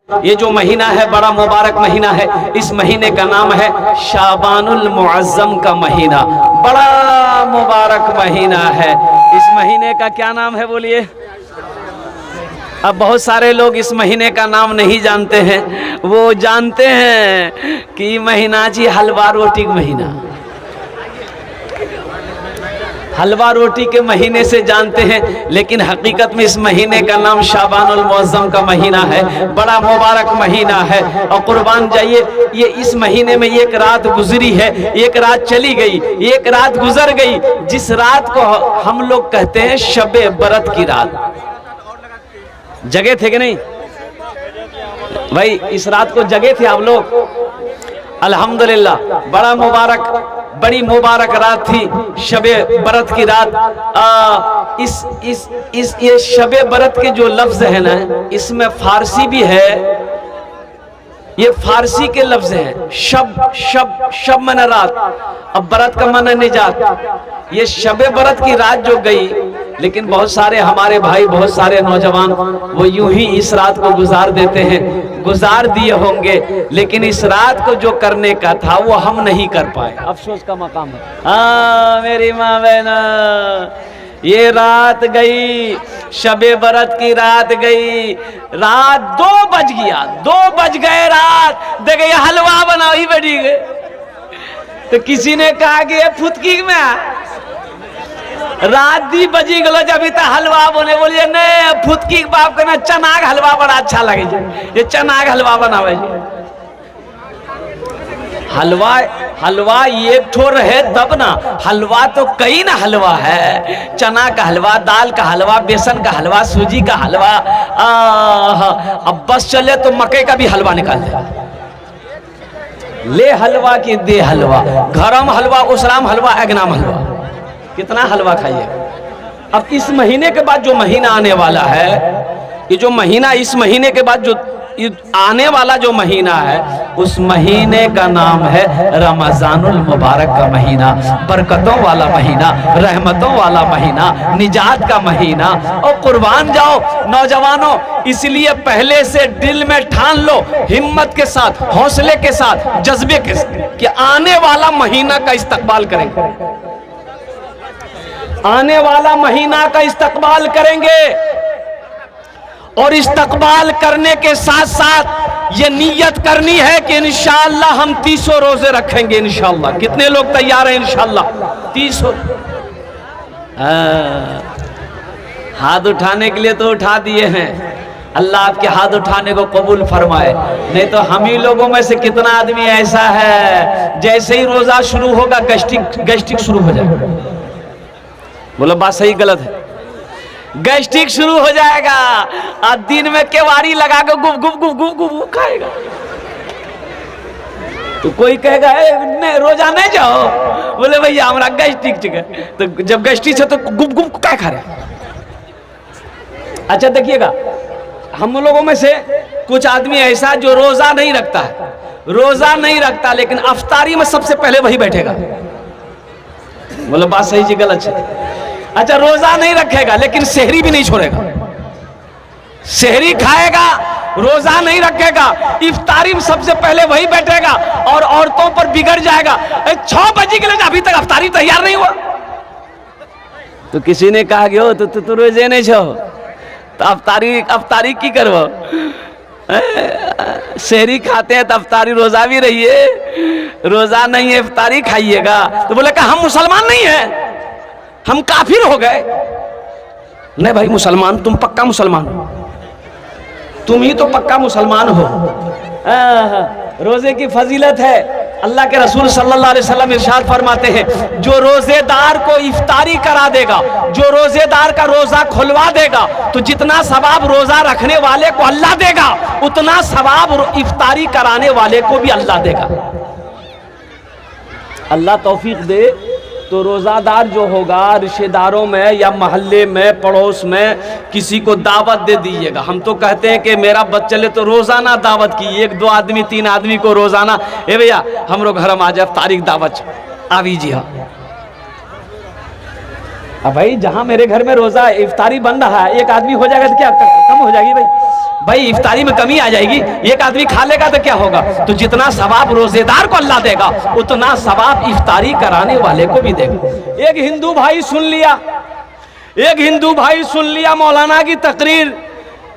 ये जो महीना है बड़ा मुबारक महीना है। इस महीने का नाम है शाबानुल मुअज्जम का महीना। बड़ा मुबारक महीना है। इस महीने का क्या नाम है बोलिए? अब बहुत सारे लोग इस महीने का नाम नहीं जानते हैं। वो जानते हैं कि महीना जी हलवा रोटी का महीना, हलवा रोटी के महीने से जानते हैं, लेकिन हकीकत में इस महीने का नाम शाबानुल मुअज्जम का महीना है। बड़ा मुबारक महीना है। और कुर्बान जाइए, ये इस महीने में एक रात गुजरी है, एक रात चली गई, एक रात गुजर गई, जिस रात को हम लोग कहते हैं शबे बरत की रात। जगे थे कि नहीं भाई? इस रात को जगे थे आप लोग? अल्हम्दुलिल्लाह, बड़ा मुबारक, बड़ी मुबारक रात थी शबे बरत की रात। इस ये शबे बरत के जो लफ्ज है ना, इसमें फारसी भी है, ये फारसी के लफ्ज हैं। शब मन रात, अब बरत का मन निजात। ये शबे बरत की रात जो गई, लेकिन बहुत सारे हमारे भाई, बहुत सारे नौजवान वो यूं ही इस रात को गुजार देते हैं। गुजार दिए होंगे, लेकिन इस रात को जो करने का था वो हम नहीं कर पाए। अफसोस का मकाम है। हाँ मेरी माँ बहना, ये रात गई, शबे बरत की रात गई। रात 2 बज गया, 2 बज गए रात। देखे हलवा बनाओ ही बैठी गए, तो किसी ने कहा कि ये फुतकी में रात 2 बजी गलो जब इतना हलवा बने। बोलिए नहीं, फुतकी बाप के ना चनाग हलवा बड़ा अच्छा लगे, ये चनाग हलवा बनावे। हलवा ये ठोर है तब ना, हलवा तो कई ना हलवा है। चना का हलवा, दाल का हलवा, बेसन का हलवा, सूजी का हलवा। अब बस चले तो मकई का भी हलवा निकाल दे। ले हलवा की दे हलवा, गरम हलवा, उसराम हलवा, अगनाम हलवा, कितना हलवा खाइए। अब इस महीने के बाद जो महीना आने वाला है, ये जो महीना, इस महीने के बाद जो आने वाला जो महीना है, उस महीने का नाम है रमजानुल मुबारक का महीना। बरकतों वाला महीना, रहमतों वाला महीना, निजात का महीना। और कुर्बान जाओ नौजवानों, इसलिए पहले से दिल में ठान लो, हिम्मत के साथ, हौसले के साथ, जज्बे के साथ, कि आने वाला महीना का इस्तकबाल करेंगे। आने वाला महीना का इस्तकबाल करेंगे। और इस्तकबाल करने के साथ साथ ये नियत करनी है कि इंशाअल्लाह हम 300 रोजे रखेंगे इंशाअल्लाह। कितने लोग तैयार हैं इंशाअल्लाह? 300। हाथ उठाने के लिए तो उठा दिए हैं, अल्लाह आपके हाथ उठाने को कबूल फरमाए। नहीं तो हम ही लोगों में से कितना आदमी ऐसा है, जैसे ही रोजा शुरू होगा गैस्ट्रिक शुरू हो जाएगा। बोलो बात सही गलत है? गैस्ट्रिक शुरू हो जाएगा और दिन में केवाड़ी लगा के गुप गुप गुप गुप गुप खाएगा। तो कोई कहेगा नहीं रोजा नहीं जाओ, बोले भैया हमारा गैस्ट्रिक है। तो जब गैस्ट्रिक है तो गुप गुप क्या खा रहे? अच्छा देखिएगा, हम लोगों में से कुछ आदमी ऐसा जो रोजा नहीं रखता है, रोजा नहीं रखता, लेकिन अफ्तारी में सबसे पहले वही बैठेगा। बोले बात सही जी गलत है? अच्छा रोजा नहीं रखेगा, लेकिन सेहरी भी नहीं छोड़ेगा। सेहरी खाएगा, रोजा नहीं रखेगा, इफ्तारी में सबसे पहले वही बैठेगा और औरतों पर बिगड़ जाएगा। 6 बजे के लिए अभी तक इफ्तारी तैयार नहीं हुआ। तो किसी ने कहा कि तू रोजे नहीं छो, तो अफ्तारी की करवो? सेहरी खाते हैं तो अफ्तारी, रोजा भी रहिए, रोजा नहीं है इफ्तारी खाइएगा। तो बोले कि हम मुसलमान नहीं है, हम काफिर हो गए। नहीं भाई, मुसलमान तुम पक्का मुसलमान हो, तुम ही तो पक्का मुसलमान हो। रोजे की फजीलत है, अल्लाह के रसूल सल्लल्लाहु अलैहि वसल्लम इरशाद फरमाते हैं, जो रोजेदार को इफ्तारी करा देगा, जो रोजेदार का रोजा खुलवा देगा, तो जितना सवाब रोजा रखने वाले को अल्लाह देगा, उतना सवाब इफ्तारी कराने वाले को भी अल्लाह देगा। अल्लाह तौफीक दे। तो रोज़ादार जो होगा, रिश्तेदारों में या मोहल्ले में, पड़ोस में किसी को दावत दे दीजिएगा। हम तो कहते हैं कि मेरा बच्चा ले तो रोज़ाना दावत की, 1 2 आदमी 3 आदमी को रोज़ाना, ए भैया हम लोग घर में आ जाए, तारीख दावत आवीजिए। अब भाई जहाँ मेरे घर में रोज़ा इफ्तारी बन रहा है, 1 आदमी हो जाएगा तो क्या कम हो जाएगी भाई? भाई इफ्तारी में कमी आ जाएगी, एक आदमी खा लेगा तो क्या होगा। तो जितना सवाब रोजेदार को अल्लाह देगा उतना सवाब इफ्तारी कराने वाले को भी देगा। एक हिंदू भाई सुन लिया मौलाना की तकरीर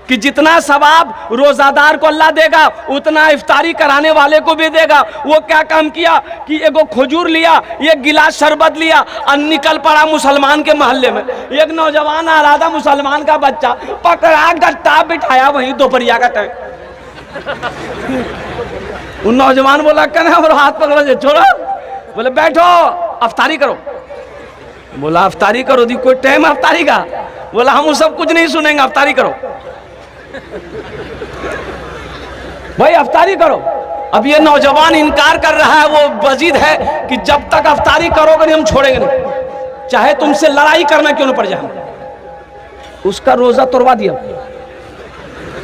कि जितना सवाब रोजादार को अल्लाह देगा उतना इफ्तारी कराने वाले को भी देगा। वो क्या काम किया कि एगो खजूर लिया, एक गिलास शरबत लिया और निकल पड़ा मुसलमान के मोहल्ले में। एक नौजवान आ रहा था, मुसलमान का बच्चा, पकड़ा गट्टा बिठाया वहीं दोपहरिया का टाइम। उन नौजवान बोला कहना और हाथ पकड़ा से छोड़ो, बोले बैठो अफ्तारी करो। बोला अफ्तारी करो दी कोई टाइम अफ्तारी का। बोला हम सब कुछ नहीं सुनेंगे, अफ्तारी करो भाई अफ्तारी करो। अब ये नौजवान इनकार कर रहा है, वो वजीद है कि जब तक अफ्तारी करोगे नहीं हम छोड़ेंगे नहीं, चाहे तुमसे लड़ाई करना क्यों न पड़ जाए। उसका रोजा तोड़वा दिया,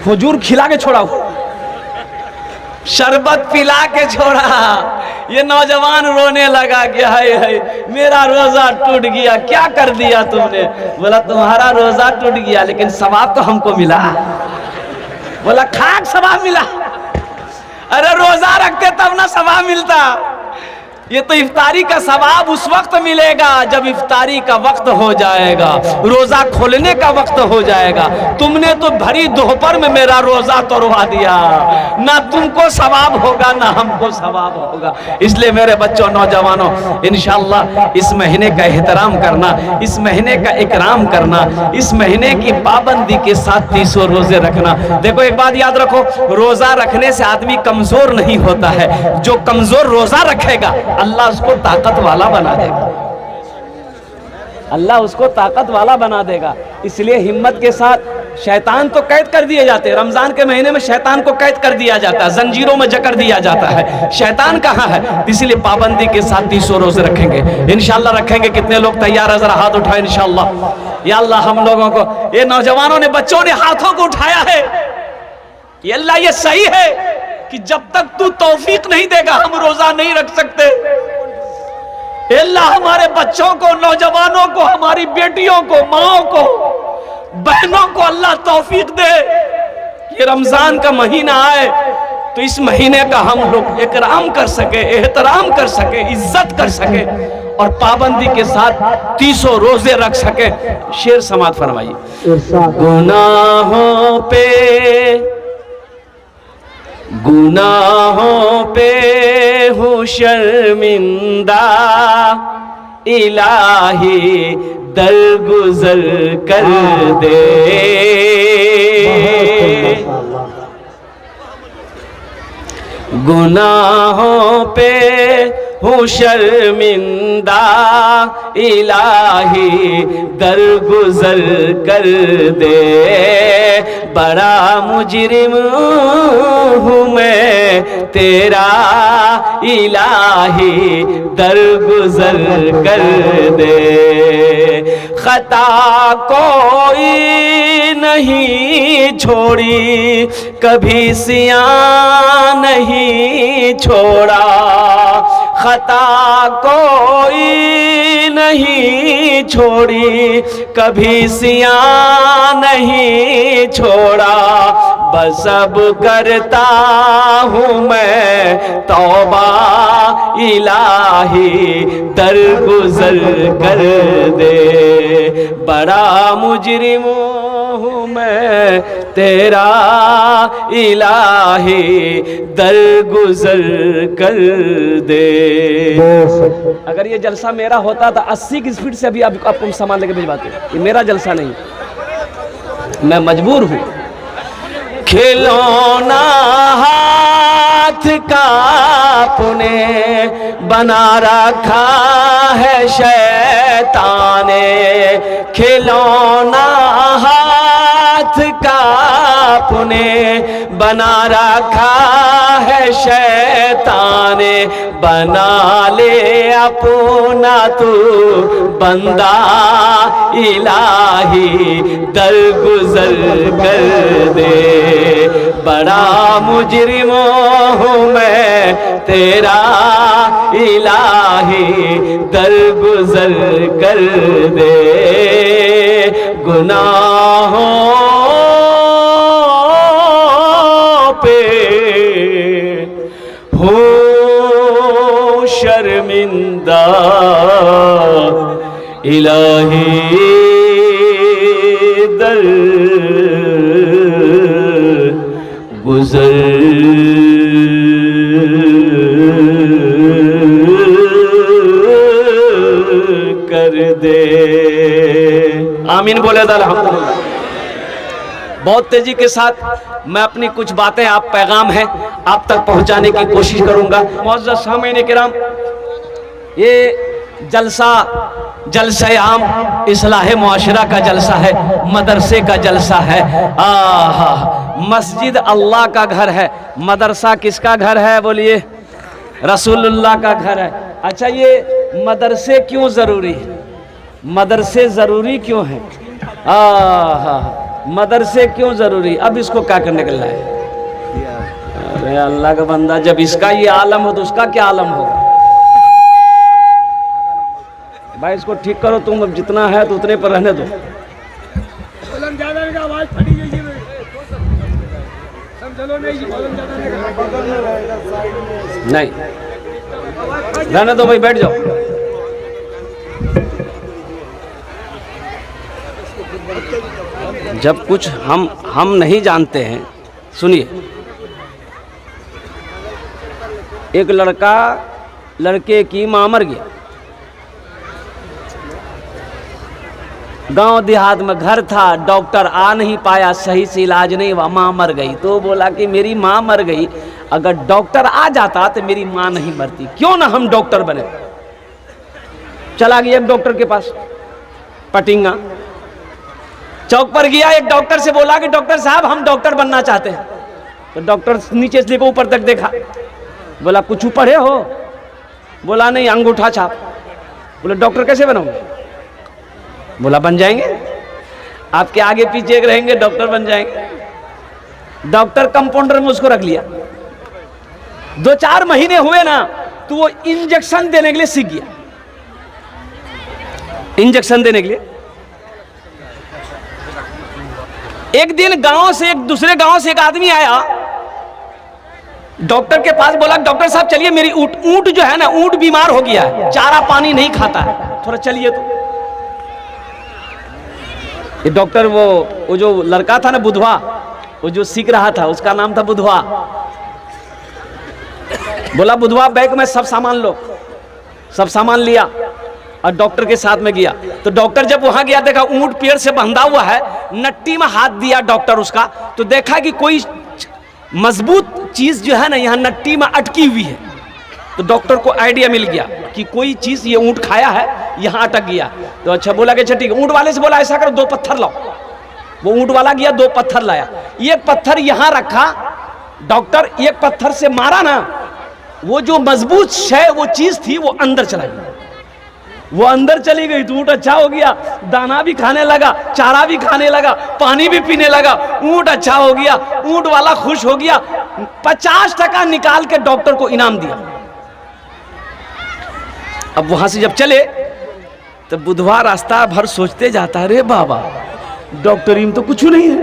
खजूर खिला के छोड़ा, शरबत पिला के छोड़ा। ये नौजवान रोने लगा कि हाय हाय मेरा रोजा टूट गया, क्या कर दिया तुमने। बोला तुम्हारा रोजा टूट गया लेकिन सवाब तो हमको मिला। बोला खाक सवाब मिला। अरे रोजा रखते तब ना सवाब मिलता। ये तो इफ्तारी का सवाब उस वक्त मिलेगा जब इफ्तारी का वक्त हो जाएगा, रोजा खोलने का वक्त हो जाएगा। तुमने तो भरी दोपहर में मेरा रोजा तोड़वा दिया, ना तुमको सवाब होगा ना हमको सवाब होगा। इसलिए मेरे बच्चों नौजवानों इंशाअल्लाह इस महीने का एहतराम करना, इस महीने का इकराम करना, इस महीने की पाबंदी के साथ 300 रोजे रखना। देखो एक बात याद रखो, रोजा रखने से आदमी कमजोर नहीं होता है। जो कमजोर रोजा रखेगा अल्लाह उसको ताकत वाला बना देगा, अल्लाह उसको ताकत वाला बना देगा। इसलिए हिम्मत के साथ, शैतान तो कैद कर दिए जाते हैं, रमजान के महीने में शैतान को कैद कर दिया जाता है, जंजीरों में जकड़ दिया जाता है। शैतान कहाँ है? इसलिए पाबंदी के साथ 300 रोजे रखेंगे इंशाअल्लाह। रखेंगे कितने लोग तैयार है? जरा हाथ उठाए इंशाअल्लाह। या अल्लाह हम लोगों को, ये नौजवानों ने बच्चों ने हाथों को उठाया है, ये अल्लाह ये सही है कि जब तक तू तौफीक नहीं देगा हम रोजा नहीं रख सकते। अल्लाह हमारे बच्चों को, नौजवानों को, हमारी बेटियों को, माओ को, बहनों को अल्लाह तौफीक दे। ये रमजान का महीना आए तो इस महीने का हम लोग इकराम कर सके, एहतराम कर सके, इज्जत कर सके और पाबंदी के साथ 300 रोजे रख सके। शेर समात फरमाइए। गुनाहों पे हूँ शर्मिंदा, इलाही दरगुजर कर दे। गुनाहों पे हूँ शर्मिंदा, इलाही दरगुजर कर दे। बड़ा मुजरिम हूँ मैं तेरा, इलाही दरगुजर कर दे। खता कोई नहीं छोड़ी, कभी सियां नहीं छोड़ा। खता कोई नहीं छोड़ी, कभी सियां नहीं छोड़ा। बस अब करता हूँ मैं तौबा, इलाही दरगुजर कर दे। बड़ा मुजरिम हूँ मैं तेरा, इलाही दरगुजर कर दे। अगर ये जलसा मेरा होता तो 80 की स्पीड से अभी आपको सामान लेके भिजवाते। ये मेरा जलसा नहीं, मैं मजबूर हूँ। खिलौना हाथ का आपने बना रखा है शैतान ने। खिलौना हाथ का आपने बना रखा है शैतान ने। बना ले अपना तू बंदा, इलाही दरगुजर कर दे। बड़ा मुजरिम हूँ मैं तेरा, इलाही दरगुजर कर दे। गुनाहों हो शर्मिंदा इलाही दर गुजर कर दे। आमीन बोले तो अल्हम्दुलिल्लाह। बहुत तेजी के साथ मैं अपनी कुछ बातें, आप पैगाम है आप तक पहुंचाने की कोशिश करूंगा। मुअज़्ज़ज़ सामीन किराम, ये जलसा जलसा आम इस्लाह मुआशरा का जलसा है, मदरसे का जलसा है। मस्जिद अल्लाह का घर है, मदरसा किसका घर है? बोलिए, रसूलुल्लाह का घर है। अच्छा, ये मदरसे क्यों ज़रूरी है? मदरसे ज़रूरी क्यों है? मदरसे क्यों ज़रूरी? अब इसको क्या करने के लिए? अरे अल्लाह का बंदा, जब इसका ये आलम हो तो उसका क्या आलम होगा? भाई इसको ठीक करो तुम, अब जितना है तो उतने पर रहने दो। नहीं रहने दो भाई, बैठ जाओ। जब कुछ हम नहीं जानते हैं, सुनिए, एक लड़का लड़के की मां मर गया, गांव देहात में घर था, डॉक्टर आ नहीं पाया, सही से इलाज नहीं हुआ, मां मर गई। तो बोला कि मेरी मां मर गई, अगर डॉक्टर आ जाता तो मेरी मां नहीं मरती, क्यों ना हम डॉक्टर बने। चला गया एक डॉक्टर के पास, पटिंगा चौक पर गया, एक डॉक्टर से बोला कि डॉक्टर साहब हम डॉक्टर बनना चाहते हैं। तो डॉक्टर नीचे से लेकर ऊपर तक देखा, बोला कुछ पढ़े हो? बोला नहीं, अंगूठा छाप। बोले डॉक्टर कैसे बनोगे? बोला बन जाएंगे, आपके आगे पीछे एक रहेंगे, डॉक्टर बन जाएंगे। डॉक्टर कंपाउंडर में उसको रख लिया। 2-4 महीने हुए ना तो वो इंजेक्शन देने के लिए सीख गया, इंजेक्शन देने के लिए। एक दिन गांव से, एक दूसरे गांव से एक आदमी आया डॉक्टर के पास, बोला डॉक्टर साहब चलिए, मेरी ऊंट जो है ना, ऊंट बीमार हो गया है, चारा पानी नहीं खाता है, थोड़ा चलिए। तो ये डॉक्टर, वो जो लड़का था ना बुधवा, वो जो सीख रहा था, उसका नाम था बुधवा। बोला बुधवा बैग में सब सामान लो, सब सामान लिया और डॉक्टर के साथ में गया। तो डॉक्टर जब वहां गया, देखा ऊंट पेड़ से बंधा हुआ है, नट्टी में हाथ दिया डॉक्टर उसका, तो देखा कि कोई मजबूत चीज जो है ना यहाँ नट्टी में अटकी हुई है। तो डॉक्टर को आइडिया मिल गया कि कोई चीज ये ऊंट खाया है, यहाँ अटक गया। तो अच्छा बोला कि अच्छा ठीक है, ऊंट वाले से बोला ऐसा करो 2 पत्थर लाओ। वो ऊंट वाला गया, 2 पत्थर लाया, एक पत्थर यहाँ रखा, डॉक्टर एक पत्थर से मारा ना, वो जो मजबूत शय वो चीज थी वो अंदर चला गई, वो अंदर चली गई। तो ऊंट अच्छा हो गया, दाना भी खाने लगा, चारा भी खाने लगा, पानी भी पीने लगा, ऊंट अच्छा हो गया, ऊंट वाला खुश हो गया। 50% निकाल के डॉक्टर को इनाम दिया। अब वहां से जब चले तो बुधवार रास्ता भर सोचते जाता, अरे बाबा डॉक्टरी में तो कुछ नहीं है,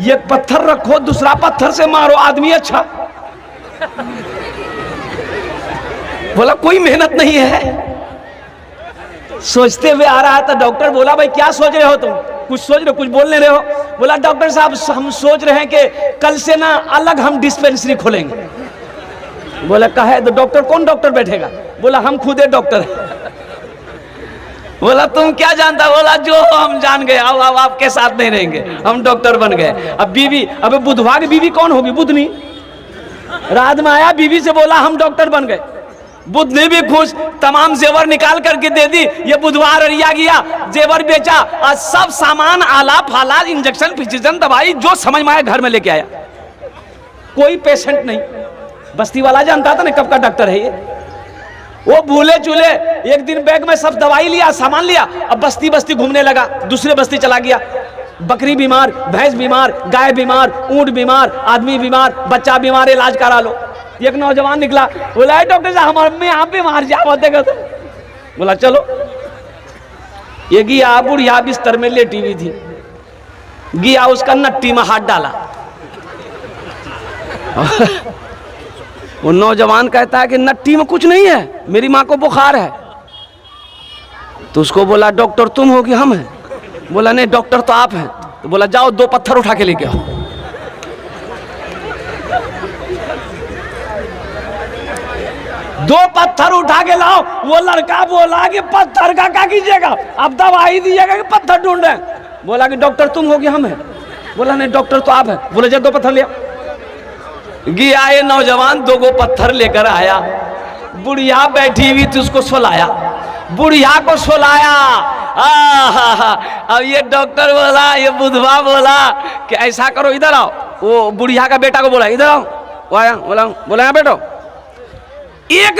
एक पत्थर रखो, दूसरा पत्थर से मारो, आदमी अच्छा। बोला कोई मेहनत नहीं है। सोचते हुए आ रहा था, डॉक्टर बोला भाई क्या सोच रहे हो तुम? कुछ सोच रहे हो, कुछ बोल नहीं रहे हो? बोला डॉक्टर साहब हम सोच रहे हैं कि कल से ना अलग हम डिस्पेंसरी खोलेंगे। बोला कहा है? तो डॉक्टर कौन डॉक्टर बैठेगा? बोला हम खुद डॉक्टर है। बोला तुम क्या जानता? बोला जो हम जान गए, अब आपके साथ नहीं रहेंगे, हम डॉक्टर बन गए। अब बीवी, अब बुधवार की बीवी कौन होगी? बुधनी। रात में आया, बीवी से बोला हम डॉक्टर बन गए। बुधनी भी खुश, तमाम जेवर निकाल करके दे दी। ये बुधवार अरिया गया, जेवर बेचा और सब सामान, आला फाला, इंजेक्शन फिजिशन दवाई जो समझ में आया घर में लेके आया। कोई पेशेंट नहीं। बस्ती वाला जानता था ना कब का डॉक्टर है ये। वो भूले चूले एक दिन बैग में सब दवाई लिया, सामान लिया, अब बस्ती बस्ती घूमने लगा, दूसरे बस्ती चला गया। बकरी बीमार, भैंस बीमार, गाय बीमार, ऊंट बीमार, आदमी बीमार, बच्चा बीमार, इलाज करा लो। एक नौजवान निकला, बोला डॉक्टर साहब हमारे में आप बीमार जाओ देखो तो। बोला चलो। ये गया, बुढ़िया बिस्तर में लेटी हुई थी, गया उसका नट्टी में हाथ डाला। वो नौजवान कहता है कि नट्टी में कुछ नहीं है, मेरी माँ को बुखार है। तो उसको बोला डॉक्टर तुम हो कि हम हैं? बोला नहीं डॉक्टर तो आप हैं। तो बोला जाओ 2 पत्थर उठा के लेके आओ। दो पत्थर उठा के लाओ। वो लड़का बोला कि पत्थर का क्या कीजिएगा, अब दवाई दीजिएगा कि पत्थर ढूंढे? बोला कि डॉक्टर तुम हो कि हम हैं? बोला नहीं डॉक्टर तो आप हैं। बोले जा 2 पत्थर ले आओ। गया ये नौजवान 2 पत्थर लेकर आया। बुढ़िया बैठी हुई थी, उसको सुलाया, बुढ़िया को सुलाया। अब ये डॉक्टर बोला, ये बुधवा बोला कि ऐसा करो इधर आओ। वो बुढ़िया का बेटा को बोला इधर आओ। वो आया, बोला बेटो, एक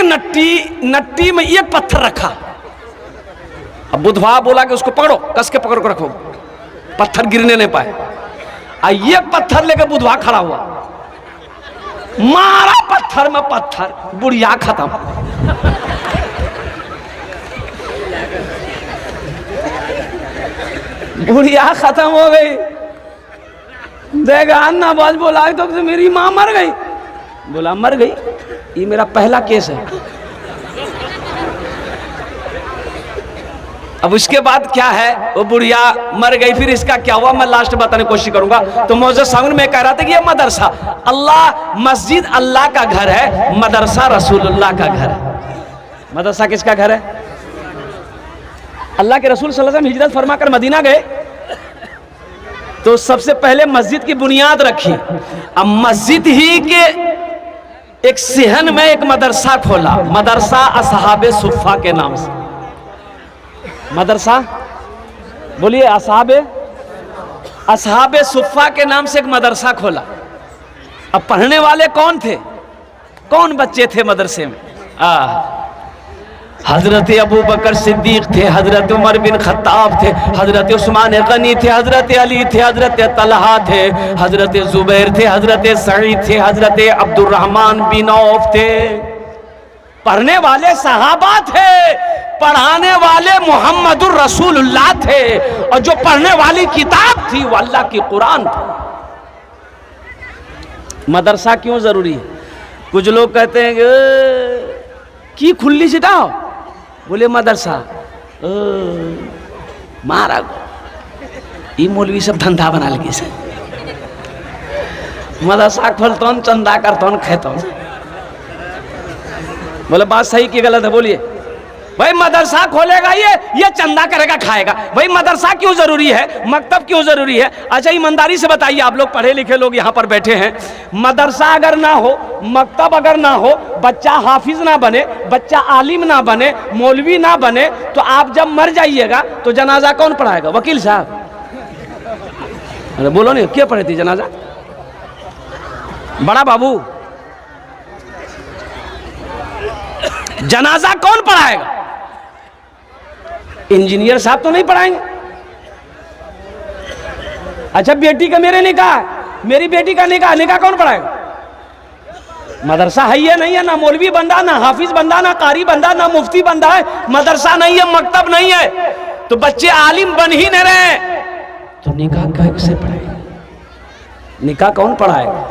नट्टी में 1 पत्थर रखा। अब बुधवा बोला कि उसको पकड़ो, कस के पकड़ कर रखो, पत्थर गिरने नहीं पाए। 1 पत्थर लेकर बुधवा खड़ा हुआ, मारा पत्थर में पत्थर, बुढ़िया खत्म। बुढ़िया खत्म हो गई। देखा अन्ना बाज बोला तो मेरी माँ मर गई। बोला मर गई, ये मेरा पहला केस है। अब उसके बाद क्या है, वो बुढ़िया मर गई, फिर इसका क्या हुआ मैं लास्ट बताने की कोशिश करूंगा। तो मौजूद सामने में कह रहा था कि ये मदरसा अल्लाह, मस्जिद अल्लाह का घर है, मदरसा रसूलुल्लाह का घर है। मदरसा किसका घर है? अल्लाह के रसूल सल्लल्लाहु अलैहि वसल्लम हिजरत फरमाकर मदीना गए तो सबसे पहले मस्जिद की बुनियाद रखी। अब मस्जिद ही के एक सिहन में एक मदरसा खोला, मदरसा असहाबे सुफ़ा के नाम से। मदरसा बोलिए, असहाबे सुफ़ा के नाम से एक मदरसा खोला। अब पढ़ने वाले कौन थे, कौन बच्चे थे मदरसे में? हजरत अबू बकर सिद्दीक थे, हजरत उमर बिन खत्ताब थे, हजरत उस्मान गनी थे, हजरत अली थे, हजरत तलहा थे, हजरत जुबैर थे, हजरत सईद थे, हजरत अब्दुर्रहमान बिन औफ थे। पढ़ने वाले सहाबा थे, पढ़ाने वाले मोहम्मदुर रसूलुल्लाह थे, और जो पढ़ने वाली किताब थी वो अल्लाह की कुरान थी। मदरसा क्यों जरूरी है? कुछ लोग कहते हैं कि खुली सिटाओ, बोले मदरसा मारा ये मौलवी सब धंधा बना लगे से मदरसा खोलता चंदा करता खेता। बोले बात सही की गलत है? बोलिए भाई, मदरसा खोलेगा ये चंदा करेगा खाएगा। भाई मदरसा क्यों जरूरी है, मकतब क्यों जरूरी है? अच्छा ईमानदारी से बताइए, आप लोग पढ़े लिखे लोग यहाँ पर बैठे हैं, मदरसा अगर ना हो, मकतब अगर ना हो, बच्चा हाफिज ना बने, बच्चा आलिम ना बने, मौलवी ना बने, तो आप जब मर जाइएगा तो जनाजा कौन पढ़ाएगा? वकील साहब। अरे बोलो नहीं, क्या पढ़े थी जनाजा? बड़ा बाबू, जनाजा कौन पढ़ाएगा? इंजीनियर साहब तो नहीं पढ़ाएंगे। अच्छा बेटी का मेरे निकाह, मेरी बेटी का निकाह कौन पढ़ाएगा? मदरसा है या नहीं है? ना मौलवी बंदा, ना हाफिज बंदा, ना कारी बंदा, ना मुफ्ती बंदा है। मदरसा नहीं है, मकतब नहीं है, तो बच्चे आलिम बन ही नहीं रहे, तो निकाह कैसे पढ़ाएगा? निकाह कौन पढ़ाएगा?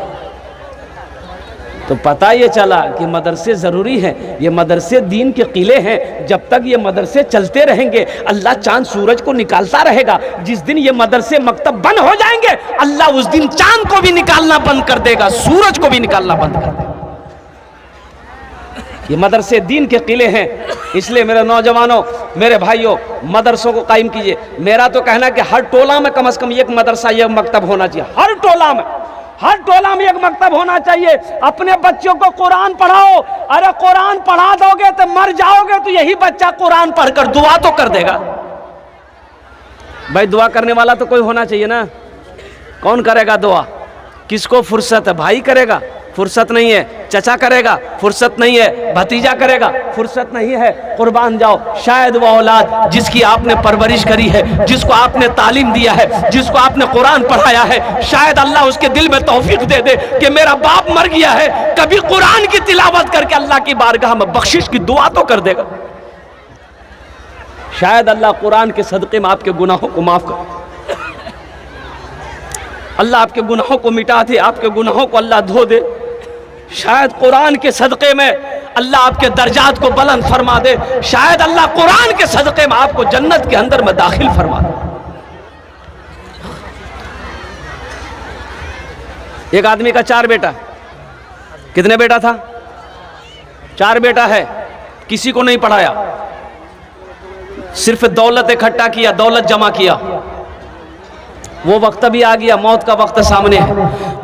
तो पता ये चला कि मदरसे ज़रूरी हैं। ये मदरसे दीन के किले हैं। जब तक ये मदरसे चलते रहेंगे अल्लाह चांद सूरज को निकालता रहेगा। जिस दिन ये मदरसे मकतब बंद हो जाएंगे अल्लाह उस दिन चांद को भी निकालना बंद कर देगा, सूरज को भी निकालना बंद कर देगा। ये मदरसे दीन के किले हैं। इसलिए मेरे नौजवानों, मेरे भाइयों, मदरसों को कायम कीजिए। मेरा तो कहना है कि हर टोला में कम से कम एक मदरसा, एक मकतब होना चाहिए। हर टोला में एक मकतब होना चाहिए। अपने बच्चों को कुरान पढ़ाओ। अरे कुरान पढ़ा दोगे तो मर जाओगे तो यही बच्चा कुरान पढ़कर दुआ तो कर देगा। भाई दुआ करने वाला तो कोई होना चाहिए ना। कौन करेगा दुआ? किसको फुर्सत है? भाई करेगा, फुर्सत नहीं है। चचा करेगा, फुर्सत नहीं है। भतीजा करेगा, फुर्सत नहीं है। कुर्बान जाओ, शायद वो औलाद जिसकी आपने परवरिश करी है, जिसको आपने तालीम दिया है, जिसको आपने कुरान पढ़ाया है, शायद अल्लाह उसके दिल में तौफीक दे दे कि मेरा बाप मर गया है, कभी कुरान की तिलावत करके अल्लाह की बारगाह में बख्शिश की दुआ तो कर देगा। शायद अल्लाह कुरान के सदक़े में आपके गुनाहों को माफ कर, अल्लाह आपके गुनाहों को मिटा दे, आपके गुनाहों को अल्लाह धो दे। शायद कुरान के सदक़े में अल्लाह आपके दर्जात को बुलंद फरमा दे, शायद अल्लाह कुरान के सदक़े में आपको जन्नत के अंदर में दाखिल फरमा दे। एक आदमी का 4 बेटा, कितने बेटा था? 4 बेटा है, किसी को नहीं पढ़ाया, सिर्फ दौलत इकट्ठा किया, दौलत जमा किया। वो वक्त भी आ गया, मौत का वक्त सामने है,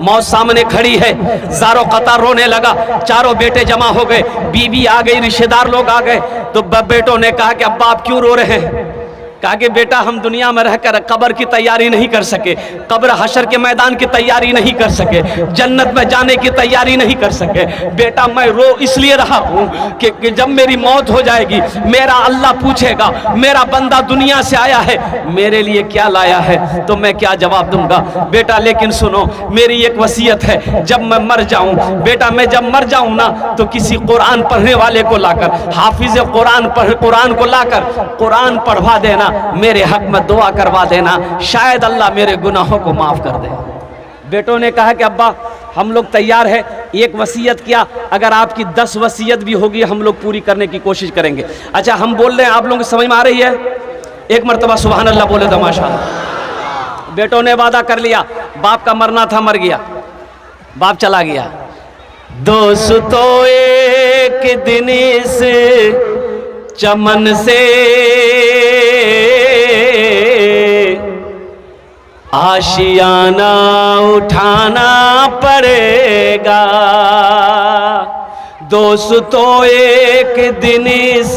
मौत सामने खड़ी है, ज़ारो कतार रोने लगा, चारों बेटे जमा हो गए, बीवी आ गई, रिश्तेदार लोग आ गए। तो बेटों ने कहा कि अब्बा आप क्यों रो रहे हैं? कहा कि बेटा हम दुनिया में रहकर कब्र की तैयारी नहीं कर सके, कब्र हशर के मैदान की तैयारी नहीं कर सके, जन्नत में जाने की तैयारी नहीं कर सके। बेटा मैं रो इसलिए रहा हूँ कि जब मेरी मौत हो जाएगी, मेरा अल्लाह पूछेगा मेरा बंदा दुनिया से आया है, मेरे लिए क्या लाया है, तो मैं क्या जवाब दूंगा? बेटा लेकिन सुनो, मेरी एक वसीयत है, जब मैं मर जाऊँ, बेटा मैं जब मर जाऊँ ना, तो किसी कुरान पढ़ने वाले को लाकर, हाफिज कुरान को लाकर कुरान पढ़वा देना, मेरे हक में दुआ करवा देना, शायद अल्लाह मेरे गुनाहों को माफ कर दे। बेटों ने कहा कि अब्बा हम लोग तैयार है, एक वसीयत क्या, अगर आपकी 10 वसीयत भी होगी हम लोग पूरी करने की कोशिश करेंगे। अच्छा हम बोल रहे हैं, आप लोगों को समझ में आ रही है? एक मरतबा सुभान अल्लाह बोले तो माशाअल्लाह। बेटों ने वादा कर लिया, बाप का मरना था, मर गया, बाप चला गया। दोस्तों एक दिन इस चमन से आशियाना उठाना पड़ेगा, दोस्तों एक दिन इस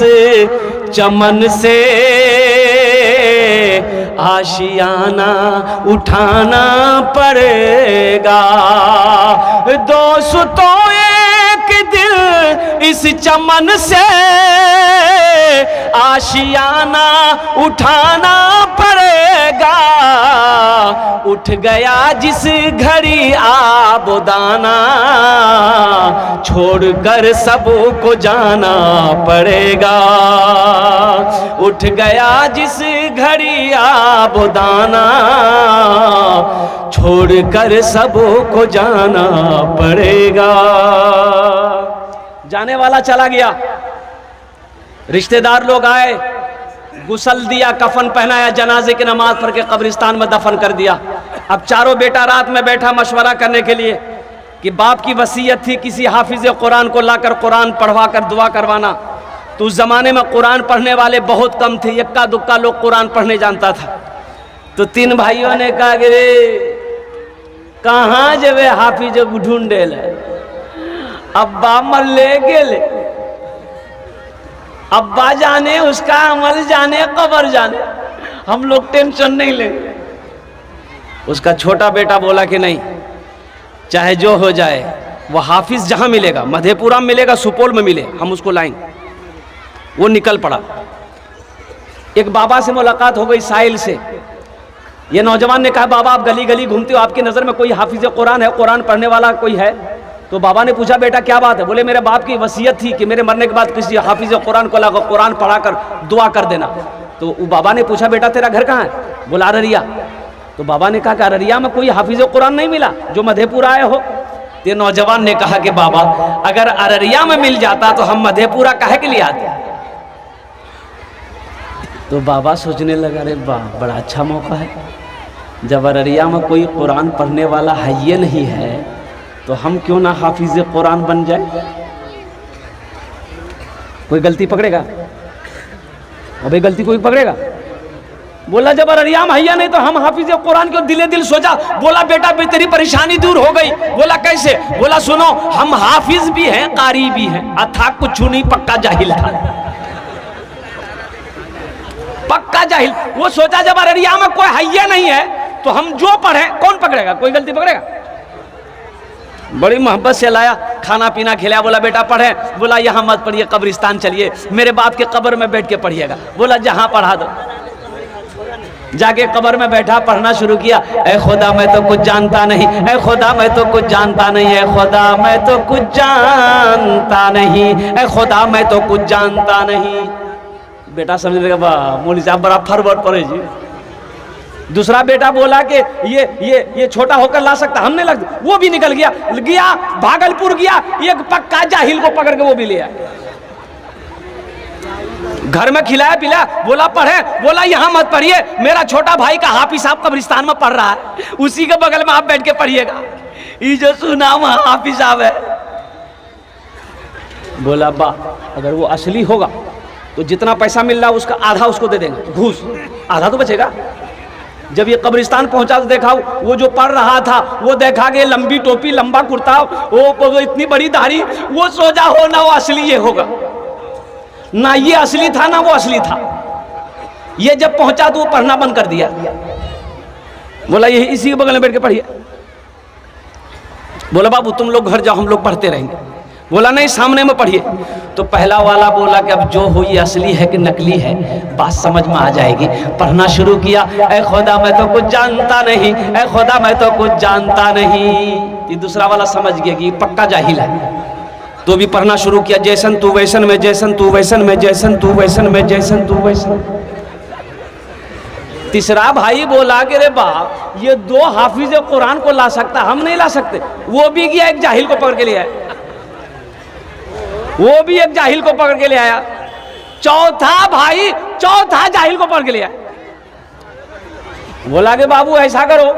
चमन से आशियाना उठाना पड़ेगा, दोस्तों एक दिन इस चमन से आशियाना उठाना पड़ेगा, उठ गया जिस घड़ी आबोदाना, छोड़कर सबको जाना पड़ेगा, उठ गया जिस घड़ी आबोदाना, छोड़कर सबको जाना पड़ेगा। जाने वाला चला गया, रिश्तेदार लोग आए, गुसल दिया, कफन पहनाया, जनाजे की नमाज पढ़ के कब्रिस्तान में दफन कर दिया। अब चारों बेटा रात में बैठा मशवरा करने के लिए कि बाप की वसीयत थी किसी हाफिज कुरान को लाकर कुरान पढ़वा कर दुआ करवाना। तो उस जमाने में कुरान पढ़ने वाले बहुत कम थे, इक्का दुक्का लोग कुरान पढ़ने जानता था। तो 3 भाइयों ने कहा कि रे कहाँ जब हाफिज ढूंढे ले, अब्बा मर ले गेले, अब्बा जाने उसका अमल जाने कब्र जाने, हम लोग टेंशन नहीं लेंगे। उसका छोटा बेटा बोला कि नहीं, चाहे जो हो जाए, वो हाफिज जहां मिलेगा, मधेपुरा में मिलेगा, सुपौल में मिले, हम उसको लाएंगे। वो निकल पड़ा। एक बाबा से मुलाकात हो गई, साहिल से। ये नौजवान ने कहा बाबा आप गली गली घूमते हो, आपकी नज़र में कोई हाफिज कुरान है, कुरान पढ़ने वाला कोई है? तो बाबा ने पूछा बेटा क्या बात है? बोले मेरे बाप की वसीयत थी कि मेरे मरने के बाद किसी हाफिज कुरान को लाकर कुरान पढ़ाकर दुआ कर देना। तो बाबा ने पूछा बेटा तेरा घर कहाँ है? बोला अररिया। तो बाबा ने कहा कि अररिया में कोई हाफिज कुरान नहीं मिला जो मधेपुरा आए हो? तो नौजवान ने कहा कि बाबा अगर अररिया में मिल जाता तो हम मधेपुरा काहे के लिए आते? तो बाबा सोचने लगा अरे वाह बड़ा अच्छा मौका है, जब अररिया में कोई कुरान पढ़ने वाला है ये नहीं है तो हम क्यों ना हाफिज कुरान बन जाए। कोई गलती पकड़ेगा? अबे गलती कोई पकड़ेगा? बोला जब अररिया में हैया नहीं तो हम हाफिज कुरान को दिले दिल सोचा। बोला बेटा तेरी परेशानी दूर हो गई। बोला कैसे? बोला सुनो हम हाफिज भी हैं कारी भी हैं, अथा कुछ नहीं पक्का जाहिल था, पक्का जाहिल। वो सोचा जब अररिया में कोई हैया नहीं है तो हम जो पढ़े कौन पकड़ेगा, कोई गलती पकड़ेगा? बड़ी मोहब्बत से लाया, खाना पीना खिलाया। बोला बेटा पढ़े? बोला यहाँ मत पढ़िए, कब्रिस्तान चलिए, मेरे बाप के कब्र में बैठ के पढ़िएगा। बोला जहाँ पढ़ा दो। जाके कब्र में बैठा, पढ़ना शुरू किया। ऐ खुदा मैं तो कुछ जानता नहीं, ऐ खुदा मैं तो कुछ जानता नहीं, ऐ खुदा मैं तो कुछ जानता नहीं, ऐ खुदा मैं तो कुछ जानता नहीं। बेटा समझ लेगा वाह मौलवी साहब बड़ा फरवर्ड पढ़े जी। दूसरा बेटा बोला कि ये छोटा होकर ला सकता, हमने लग, वो भी निकल गया। गया भागलपुर गया, एक पक्का जाहिल को पकड़ के वो भी ले आया, घर में खिलाया पिलाया, बोला पढ़े, बोला यहां मत पढ़िए, मेरा छोटा भाई का हाफिज साहब कब्रिस्तान में पढ़ रहा है, उसी के बगल में आप बैठ के पढ़िएगा, ये जो सुना हाफिज साहब है। बोला बा अगर वो असली होगा तो जितना पैसा मिल रहा है उसका आधा उसको दे देंगे, घूस, आधा तो बचेगा। जब ये कब्रिस्तान पहुंचा तो देखा वो जो पढ़ रहा था, वो देखा कि लंबी टोपी लंबा कुर्ता, वो इतनी बड़ी दाढ़ी, वो सोचा हो ना वो असली ये होगा, ना ये असली था ना वो असली था। ये जब पहुंचा तो वो पढ़ना बंद कर दिया, बोला ये इसी के बगल में बैठ के पढ़िए। बोला बाबू तुम लोग घर जाओ, हम लोग पढ़ते रहेंगे। बोला नहीं सामने में पढ़िए। तो पहला वाला बोला कि अब जो हो ये असली है कि नकली है बात समझ में आ जाएगी। पढ़ना शुरू किया, ऐ खुदा मैं तो कुछ जानता नहीं, ऐ खुदा मैं तो कुछ जानता नहीं। ये दूसरा वाला समझ गया कि पक्का जाहिल है, तो भी पढ़ना शुरू किया, जैसन तू वैसन में, जैसन तू वैसन में, जैसन तू वैसन में, जैसन तू वैसन। तीसरा भाई बोला कि रे बा ये दो हाफिज कुरान को ला सकता, हम नहीं ला सकते। वो भी गया एक जाहिल को पकड़ के ले आया, वो भी एक जाहिल को पकड़ के ले आया। चौथा भाई चौथा जाहिल को पकड़ के ले आया, बोला कि बाबू ऐसा करो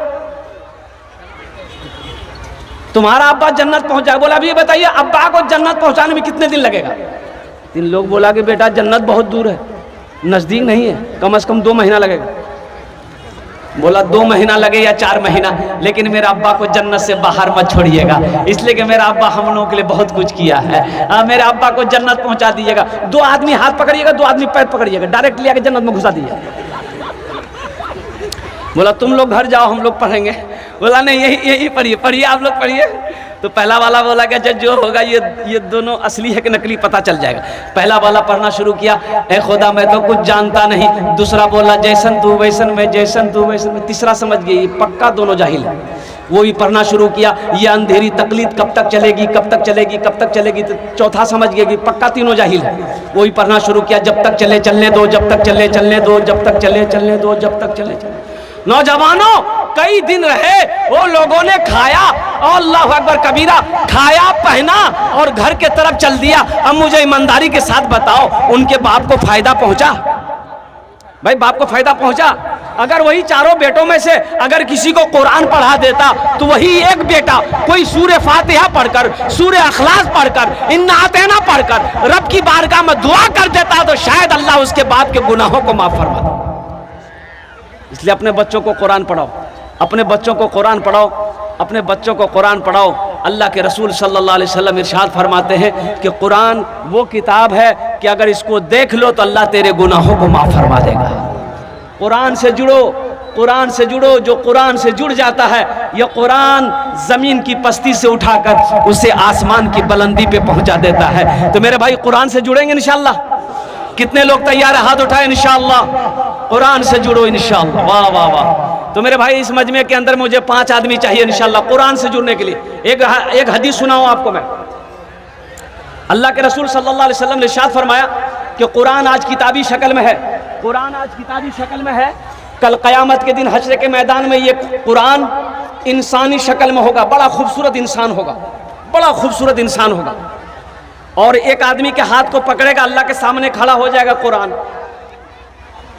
तुम्हारा अब्बा जन्नत पहुंचा। बोला अभी बताइए अब्बा को जन्नत पहुंचाने में कितने दिन लगेगा? 3 लोग बोला कि बेटा जन्नत बहुत दूर है, नजदीक नहीं है, कम से कम 2 महीना लगेगा। बोला 2 महीना लगे या 4 महीना, लेकिन मेरा अब्बा को जन्नत से बाहर मत छोड़िएगा, इसलिए कि मेरा अब्बा हम लोगों के लिए बहुत कुछ किया है। मेरे अब्बा को जन्नत पहुंचा दीजिएगा। 2 आदमी हाथ पकड़िएगा, 2 आदमी पैर पकड़िएगा, डायरेक्ट लिया के जन्नत में घुसा दीजिएगा। बोला तुम लोग घर जाओ, हम लोग पढ़ेंगे। बोला नहीं यही पढ़िए, पढ़िए आप लोग पढ़िए। तो पहला वाला बोला कि अच्छा जो होगा ये दोनों असली है कि नकली पता चल जाएगा। पहला वाला पढ़ना शुरू किया, ऐ खुदा मैं तो कुछ जानता नहीं। दूसरा बोला जैसन तू वैसन में, जैसन तू वैसन में। तीसरा समझ गई पक्का दोनों जाहिल है, वो भी पढ़ना शुरू किया। ये अंधेरी तकलीद कब तक चलेगी, कब तक चलेगी, कब तक चलेगी। तो चौथा समझ गया कि पक्का तीनों जाहिल है, वो भी पढ़ना शुरू किया। जब तक चले चलने दो, जब तक चले चलने दो, जब तक चले चलने दो, जब तक चले चलने। नौजवानों कई दिन रहे, वो लोगों ने खाया और अल्लाह अकबर कबीरा, खाया पहना और घर के तरफ चल दिया। अब मुझे ईमानदारी के साथ बताओ उनके बाप को फायदा पहुंचा? भाई बाप को फायदा पहुंचा? अगर वही चारों बेटों में से अगर किसी को कुरान पढ़ा देता तो वही एक बेटा कोई सूरे फातिहा पढ़कर, सूरे अखलास पढ़कर, इन्ना आतेना पढ़कर रब की बारगाह में दुआ कर देता तो शायद अल्लाह उसके बाप के गुनाहों को माफ फरमा दे। इसलिए अपने बच्चों को कुरान पढ़ाओ, अपने बच्चों को कुरान पढ़ाओ, अपने बच्चों को कुरान पढ़ाओ। अल्लाह के रसूल सल्लल्लाहु अलैहि वसल्लम इरशाद फरमाते हैं कि कुरान वो किताब है कि अगर इसको देख लो तो अल्लाह तेरे गुनाहों को माफ फरमा देगा। कुरान से जुड़ो, कुरान से जुड़ो। जो कुरान से जुड़ जाता है यह कुरान जमीन की पस्ती से उठाकर उसे आसमान की बुलंदी पे पहुंचा देता है। तो मेरे भाई कुरान से जुड़ेंगे इंशाअल्लाह? कितने लोग तैयार है? हाथ उठाए इंशाअल्लाह। कुरान से जुड़ो इंशाअल्लाह। वाह वाह वाह। तो मेरे भाई इस मजमे के अंदर मुझे 5 आदमी चाहिए इंशाअल्लाह कुरान से जुड़ने के लिए। एक हदीस सुनाऊं आपको मैं। अल्लाह के रसूल सल्लल्लाहु अलैहि वसल्लम ने इरशाद फरमाया कि कुरान आज किताबी शक्ल में है, कुरान आज किताबी शक्ल में है। कल क़यामत के दिन हश्र के मैदान में ये कुरान इंसानी शक्ल में होगा, बड़ा खूबसूरत इंसान होगा, बड़ा खूबसूरत इंसान होगा। और एक आदमी के हाथ को पकड़ेगा, अल्लाह के सामने खड़ा हो जाएगा कुरान।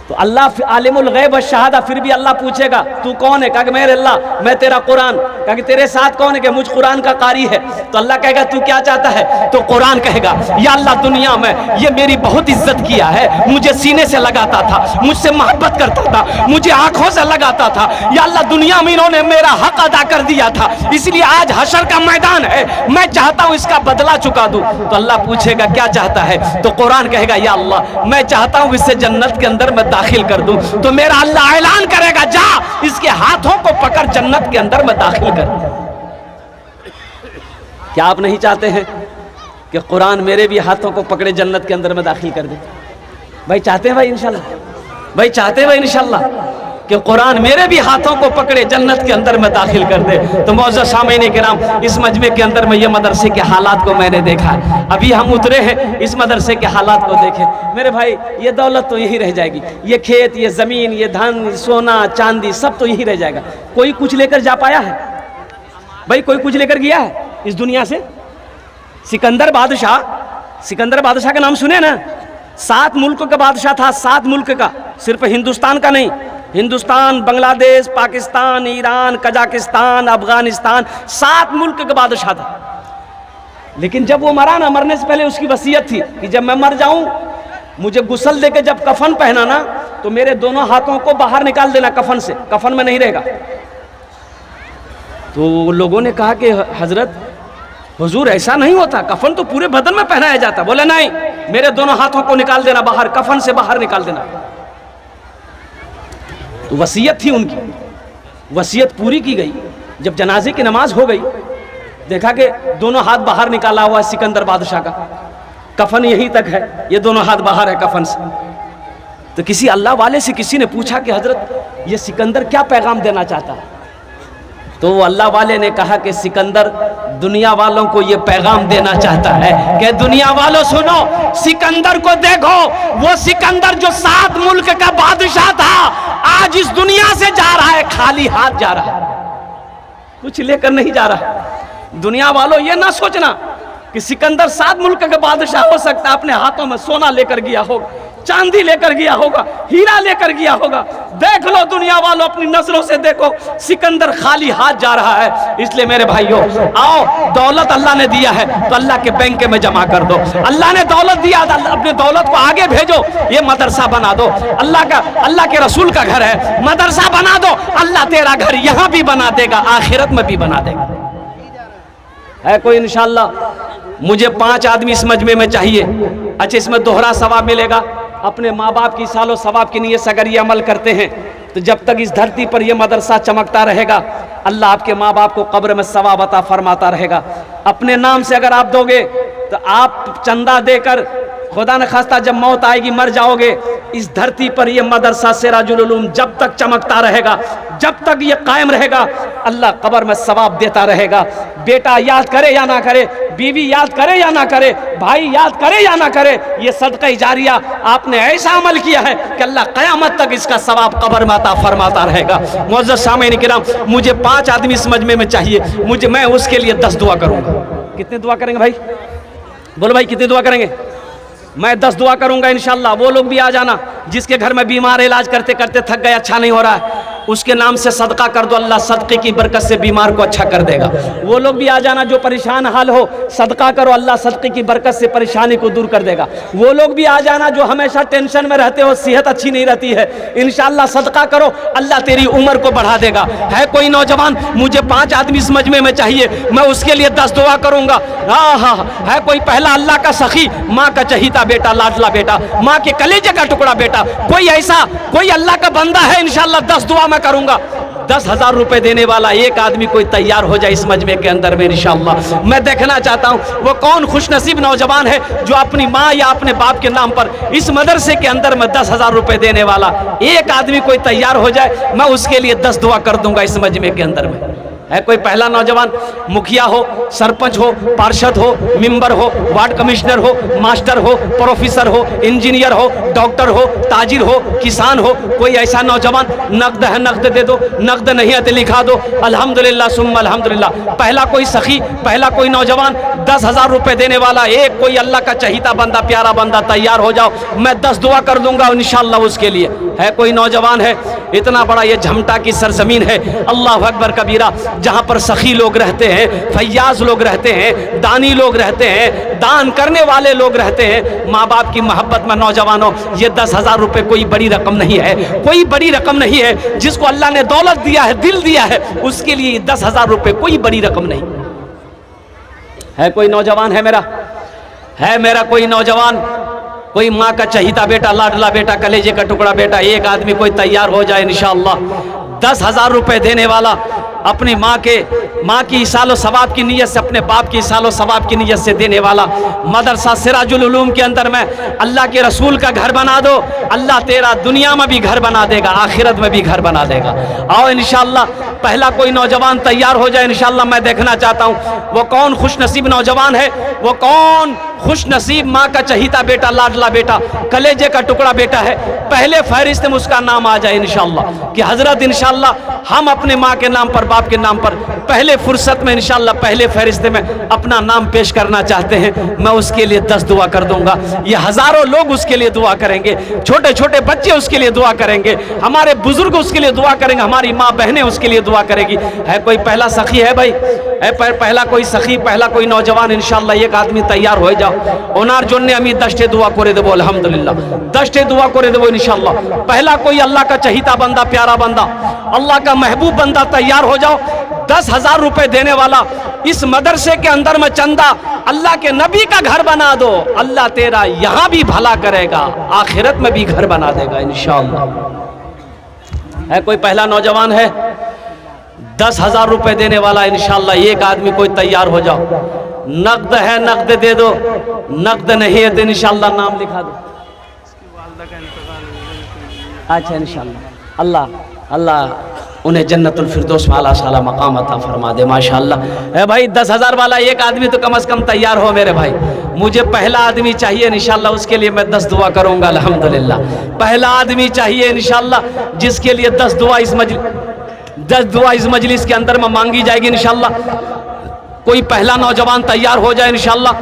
तो अल्लाह आलिमुल गैब व शहादा, फिर भी अल्लाह पूछेगा तू कौन है? कहा कि मेरे अल्लाह मैं तेरा कुरान। कहा कि तेरे साथ कौन है? कि मुझ कुरान का कारी है। तो अल्लाह कहेगा तू क्या चाहता है? तो कुरान कहेगा या अल्लाह दुनिया में ये मेरी बहुत इज्जत किया है, मुझे सीने से लगाता था, मुझसे मोहब्बत करता था, मुझे आंखों से लगाता था, या अल्लाह दुनिया में इन्होंने मेरा हक अदा कर दिया था, इसलिए आज हशर का मैदान है, मैं चाहता हूँ इसका बदला चुका दूं। तो अल्लाह पूछेगा क्या चाहता है? तो कुरान कहेगा या अल्लाह मैं चाहता हूँ इससे जन्नत के अंदर मैं दाखिल कर दूं। तो मेरा अल्लाह ऐलान करेगा जा इसके हाथों को पकड़ जन्नत के अंदर में दाखिल कर। क्या आप नहीं चाहते हैं कि कुरान मेरे भी हाथों को पकड़े जन्नत के अंदर में दाखिल कर दे? भाई चाहते हैं भाई इंशाल्लाह? भाई चाहते हैं भाई इंशाल्लाह? कि कुरान मेरे भी हाथों को पकड़े जन्नत के अंदर में दाखिल कर दे। तो मौजूद सामईन किराम, इस मजमे के अंदर में ये मदरसे के हालात को मैंने देखा। अभी हम उतरे हैं, इस मदरसे के हालात को देखें मेरे भाई। ये दौलत तो यही रह जाएगी, ये खेत, ये ज़मीन, ये धन, सोना चांदी, सब तो यही रह जाएगा। कोई कुछ लेकर जा पाया है भाई? कोई कुछ लेकर गया है इस दुनिया से? सिकंदर बादशाह का नाम सुने ना? 7 मुल्क का बादशाह था, 7 मुल्क का, सिर्फ हिंदुस्तान का नहीं। हिंदुस्तान, बांग्लादेश, पाकिस्तान, ईरान, कजाकिस्तान, अफगानिस्तान, 7 मुल्क का बादशाह था। लेकिन जब वो मरा ना, मरने से पहले उसकी वसीयत थी कि जब मैं मर जाऊं, मुझे गुस्ल देके जब कफन पहनाना तो मेरे दोनों हाथों को बाहर निकाल देना कफन से, कफन में नहीं रहेगा। तो लोगों ने कहा कि हजरत हुजूर ऐसा नहीं होता, कफन तो पूरे बदन में पहनाया जाता। बोले नहीं, मेरे दोनों हाथों को निकाल देना बाहर, कफन से बाहर निकाल देना। तो वसीयत थी उनकी, वसीयत पूरी की गई। जब जनाजे की नमाज हो गई, देखा कि दोनों हाथ बाहर निकाला हुआ है सिकंदर बादशाह का, कफन यहीं तक है, ये दोनों हाथ बाहर है कफन से। तो किसी अल्लाह वाले से किसी ने पूछा कि हजरत ये सिकंदर क्या पैगाम देना चाहता है? तो अल्लाह वाले ने कहा कि सिकंदर दुनिया वालों को ये पैगाम देना चाहता है कि दुनिया वालों सुनो, सिकंदर को देखो, वो सिकंदर जो 7 मुल्क का बादशाह था, आज इस दुनिया से जा रहा है खाली हाथ जा रहा है, कुछ लेकर नहीं जा रहा। दुनिया वालों ये ना सोचना कि सिकंदर 7 मुल्क का बादशाह हो सकता है, अपने हाथों में सोना लेकर गया होगा, चांदी लेकर गया होगा, हीरा लेकर गया होगा। देख लो दुनिया वालों, अपनी नजरों से देखो, सिकंदर खाली हाथ जा रहा है। इसलिए मेरे भाइयों, आओ, दौलत अल्लाह ने दिया है तो अल्लाह के बैंक में जमा कर दो। अल्लाह ने दौलत दिया, अपनी दौलत को आगे भेजो, ये मदरसा बना दो। अल्लाह के रसूल का घर है, मदरसा बना दो, अल्लाह तेरा घर यहाँ भी बना देगा, आखिरत में भी बना देगा। है कोई इंशाअल्लाह? मुझे 5 आदमी इस मजमे में चाहिए। अच्छा, इसमें दोहरा सवाब मिलेगा। अपने माँ बाप की सालों सवाब की नीयत से अगर ये अमल करते हैं तो जब तक इस धरती पर यह मदरसा चमकता रहेगा, अल्लाह आपके माँ बाप को कब्र में सवाब अता फरमाता रहेगा। अपने नाम से अगर आप दोगे तो आप चंदा देकर, खुदा न खास्ता जब मौत आएगी, मर जाओगे, इस धरती पर यह मदरसा सिराजुल उलूम जब तक चमकता रहेगा, जब तक ये कायम रहेगा, अल्लाह कब्र में सवाब देता रहेगा। बेटा याद करे या ना करे, बीवी याद करे या ना करे, भाई याद करे या ना करे, ये सदका जारिया आपने ऐसा अमल किया है कि अल्लाह क़यामत तक इसका सवाब कब्र में अता फरमाता रहेगा। मुअज़्ज़ज़ सामईन किराम, मुझे 5 आदमी इस मजमे में चाहिए। मैं उसके लिए 10 दुआ करूँगा। कितने दुआ करेंगे भाई? बोलो भाई, कितने दुआ करेंगे? मैं 10 दुआ करूंगा इंशाअल्लाह। वो लोग भी आ जाना जिसके घर में बीमार इलाज करते करते थक गए, अच्छा नहीं हो रहा है, उसके नाम से सदका कर दो, अल्लाह सदक़े की बरकत से बीमार को अच्छा कर देगा। वो लोग भी आ जाना जो परेशान हाल हो, सदका करो, अल्लाह सदक़े की बरकत से परेशानी को दूर कर देगा। वो लोग भी आ जाना जो हमेशा टेंशन में रहते हो, सेहत अच्छी नहीं रहती है, इंशाअल्लाह सदका करो, अल्लाह तेरी उम्र को बढ़ा देगा। है कोई नौजवान? मुझे 5 आदमी इस मजमे में चाहिए, मैं उसके लिए 10 दुआ करूंगा। हाँ, है कोई? पहला अल्लाह का सखी, माँ का चहीता बेटा, लाडला बेटा, माँ के कलेजे का टुकड़ा बेटा, कोई ऐसा कोई अल्लाह का बंदा है, इंशाअल्लाह 10 दुआ मैं करूंगा। 10,000 रुपए देने वाला एक आदमी कोई तैयार हो जाए इस मजमे के अंदर में इंशाअल्लाह। मैं देखना चाहता हूं वो कौन खुशनसीब नौजवान है जो अपनी माँ या अपने बाप के नाम पर इस मदरसे के अंदर में 10,000 रुपए देने वाला एक आदमी कोई तैयार हो जाए, मैं उसके लिए 10 दुआ कर दूंगा इस मजमे के अंदर में। है कोई पहला नौजवान? मुखिया हो, सरपंच हो, पार्षद हो, मेंबर हो, वार्ड कमिश्नर हो, मास्टर हो, प्रोफेसर हो, इंजीनियर हो, डॉक्टर हो, ताजिर हो, किसान हो, कोई ऐसा नौजवान? नकद है नकद दे दो, नकद नहीं है तो लिखा दो, अल्हम्दुलिल्लाह सुम्मा अल्हम्दुलिल्लाह। पहला कोई सखी, पहला कोई नौजवान 10,000 रुपए देने वाला एक कोई अल्लाह का चहीता बंदा, प्यारा बंदा तैयार हो जाओ, मैं 10 दुआ कर दूंगा इंशाअल्लाह उसके लिए। है कोई नौजवान? है इतना बड़ा ये झमटा की सरजमीन है, अल्लाह अकबर कबीरा, जहाँ पर सखी लोग रहते हैं, फैयाज लोग रहते हैं, दानी लोग रहते हैं, दान करने वाले लोग रहते हैं, माँ बाप की मोहब्बत में। नौजवानों, ये 10,000 रुपए कोई बड़ी रकम नहीं है, कोई बड़ी रकम नहीं है। जिसको अल्लाह ने दौलत दिया है, दिल दिया है, उसके लिए 10,000 रुपए कोई बड़ी रकम नहीं है। कोई नौजवान है मेरा? है मेरा कोई नौजवान? कोई माँ का चहीता बेटा, लाडला बेटा, कलेजे का टुकड़ा बेटा, एक आदमी कोई तैयार हो जाए इंशाअल्लाह 10,000 रुपए देने वाला। अपनी माँ की इसालो सवाब की नीयत से, अपने बाप की इसालो सवाब की नीयत से देने वाला। मदरसा सिराजुल उलूम के अंदर में अल्लाह के रसूल का घर बना दो, अल्लाह तेरा दुनिया में भी घर बना देगा, आखिरत में भी घर बना देगा। आओ इंशाअल्लाह पहला कोई नौजवान तैयार हो जाए इंशाअल्लाह। मैं देखना चाहता हूँ वो कौन खुशनसीब नौजवान है, वो कौन खुशनसीब माँ का चहीता बेटा, लाडला बेटा, कलेजे का टुकड़ा बेटा है। पहले फहरिस्त में उसका नाम आ जाए इंशाअल्लाह कि हजरत इंशाअल्लाह हम अपने माँ के नाम पर, बाप के नाम पर पहले फुर्सत में इंशाअल्लाह पहले फहरिस्त में अपना नाम पेश करना चाहते हैं। मैं उसके लिए 10 दुआ कर दूंगा, ये हजारों लोग उसके लिए दुआ करेंगे, छोटे छोटे बच्चे उसके लिए दुआ करेंगे, हमारे बुजुर्ग उसके लिए दुआ करेंगे, हमारी माँ बहनें उसके लिए दुआ करेगी। है कोई पहला सखी है भाई? है पहला कोई सखी, पहला कोई नौजवान इंशाअल्लाह एक आदमी तैयार हो जाओ। ओनार जोन्ने अमी 10 दुआ करे देबो अल्हम्दुलिल्लाह, 10 दुआ करे देबो इंशाअल्लाह। पहला कोई अल्लाह का चहीता बंदा, प्यारा बंदा, अल्लाह का महबूब बंदा तैयार हो जाओ। 10,000 रुपए देने वाला, इस मदरसे के अंदर में चंदा, अल्लाह के नबी का घर बना दो, अल्लाह तेरा यहां भी भला करेगा, आखिरत में भी घर बना देगा इंशाअल्लाह। है कोई पहला नौजवान है? 10,000 रुपए देने वाला इंशाअल्लाह। एक आदमी कोई तैयार हो जाओ। नकद है, नकद दे दो, नकद नहीं है तो इंशाअल्लाह नाम लिखा दो। अच्छा इंशाअल्लाह अल्लाह अल्लाह उन्हें जन्नतुल फिरदौस वाला साला मकाम अता फरमा दे माशाअल्लाह। है भाई 10,000 वाला एक आदमी तो कम से कम तैयार हो मेरे भाई। मुझे पहला आदमी चाहिए इंशाअल्लाह, उसके लिए मैं 10 दुआ करूंगा अल्हम्दुलिल्लाह। पहला आदमी चाहिए इंशाअल्लाह जिसके लिए 10 दुआ इस मजलिस के अंदर में मांगी जाएगी इंशाअल्लाह। कोई पहला नौजवान तैयार हो जाए इंशाअल्लाह,